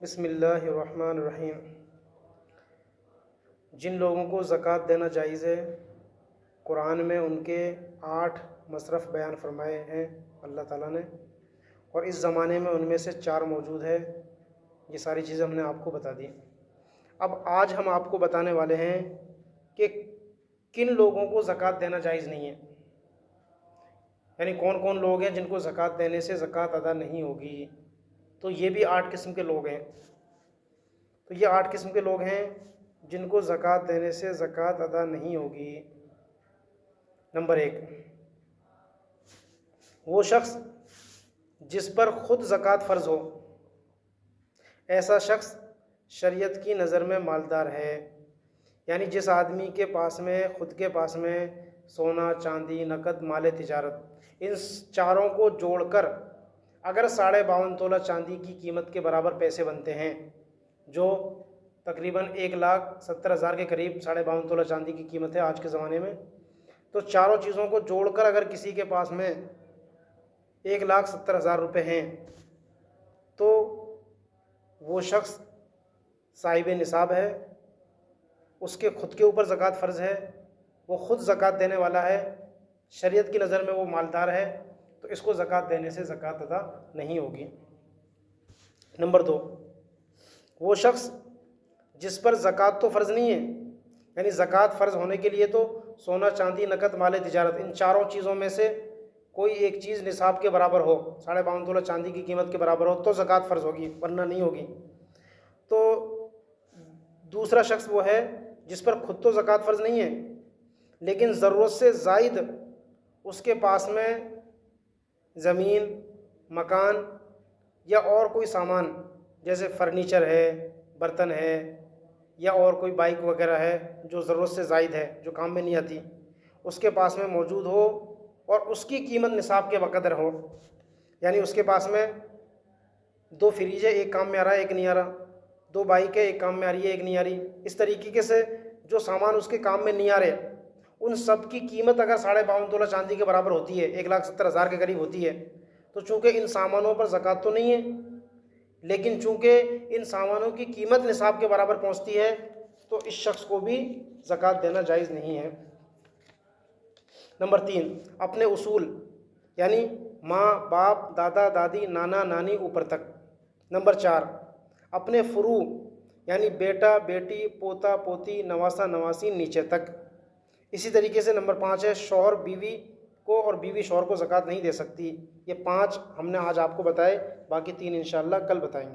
بسم اللہ الرحمن الرحیم۔ جن لوگوں کو زکوٰۃ دینا جائز ہے، قرآن میں ان کے 8 مصرف بیان فرمائے ہیں اللہ تعالیٰ نے، اور اس زمانے میں ان میں سے 4 موجود ہے۔ یہ ساری چیزیں ہم نے آپ کو بتا دی۔ اب آج ہم آپ کو بتانے والے ہیں کہ کن لوگوں کو زکوٰۃ دینا جائز نہیں ہے، یعنی کون کون لوگ ہیں جن کو زکوٰۃ دینے سے زکوٰۃ ادا نہیں ہوگی۔ تو یہ بھی 8 قسم کے لوگ ہیں۔ تو یہ 8 قسم کے لوگ ہیں جن کو زکوٰۃ دینے سے زکوٰۃ ادا نہیں ہوگی۔ نمبر 1، وہ شخص جس پر خود زکوٰۃ فرض ہو۔ ایسا شخص شریعت کی نظر میں مالدار ہے، یعنی جس آدمی کے پاس میں خود کے پاس میں سونا، چاندی، نقد، مال تجارت، ان چاروں کو جوڑ کر اگر 52.5 تولہ چاندی کی قیمت کے برابر پیسے بنتے ہیں، جو تقریباً 1,70,000 کے قریب 52.5 تولہ چاندی کی قیمت ہے آج کے زمانے میں، تو چاروں چیزوں کو جوڑ کر اگر کسی کے پاس میں 1,70,000 روپے ہیں تو وہ شخص صاحب نصاب ہے، اس کے خود کے اوپر زکوٰۃ فرض ہے، وہ خود زکوٰۃ دینے والا ہے، شریعت کی نظر میں وہ مالدار ہے، تو اس کو زکوٰۃ دینے سے زکوٰۃ ادا نہیں ہوگی۔ نمبر 2، وہ شخص جس پر زکوٰۃ تو فرض نہیں ہے، یعنی زکوٰۃ فرض ہونے کے لیے تو سونا، چاندی، نقد، مال تجارت، ان چاروں چیزوں میں سے کوئی ایک چیز نصاب کے برابر ہو، 52.5 تولہ چاندی کی قیمت کے برابر ہو تو زکوٰۃ فرض ہوگی، ورنہ نہیں ہوگی۔ تو دوسرا شخص وہ ہے جس پر خود تو زکوٰۃ فرض نہیں ہے، لیکن ضرورت سے زائد اس کے پاس میں زمین، مکان یا اور کوئی سامان جیسے فرنیچر ہے، برتن ہے، یا اور کوئی بائک وغیرہ ہے جو ضرورت سے زائد ہے، جو کام میں نہیں آتی، اس کے پاس میں موجود ہو اور اس کی قیمت نصاب کے بقدر ہو، یعنی اس کے پاس میں 2 فریج ہے، ایک کام میں آ رہا ہے ایک نہیں آ رہا، 2 بائک ہے، ایک کام میں آ رہی ہے ایک نہیں آ رہی، اس طریقے سے جو سامان اس کے کام میں نہیں آ رہے ان سب کی قیمت اگر 52.5 تولہ چاندی کے برابر ہوتی ہے، 1,70,000 کے قریب ہوتی ہے، تو چونکہ ان سامانوں پر زکوٰۃ تو نہیں ہے، لیکن چونکہ ان سامانوں کی قیمت نصاب کے برابر پہنچتی ہے تو اس شخص کو بھی زکوٰۃ دینا جائز نہیں ہے۔ نمبر 3، اپنے اصول، یعنی ماں، باپ، دادا، دادی، نانا، نانی اوپر تک۔ نمبر 4، اپنے فروع، یعنی بیٹا، بیٹی، پوتا، پوتی، نواسا، نواسی نیچے تک۔ اسی طریقے سے نمبر 5 ہے شوہر بیوی کو اور بیوی شوہر کو زکوٰۃ نہیں دے سکتی۔ یہ 5 ہم نے آج آپ کو بتائے، باقی 3 انشاءاللہ کل بتائیں گے۔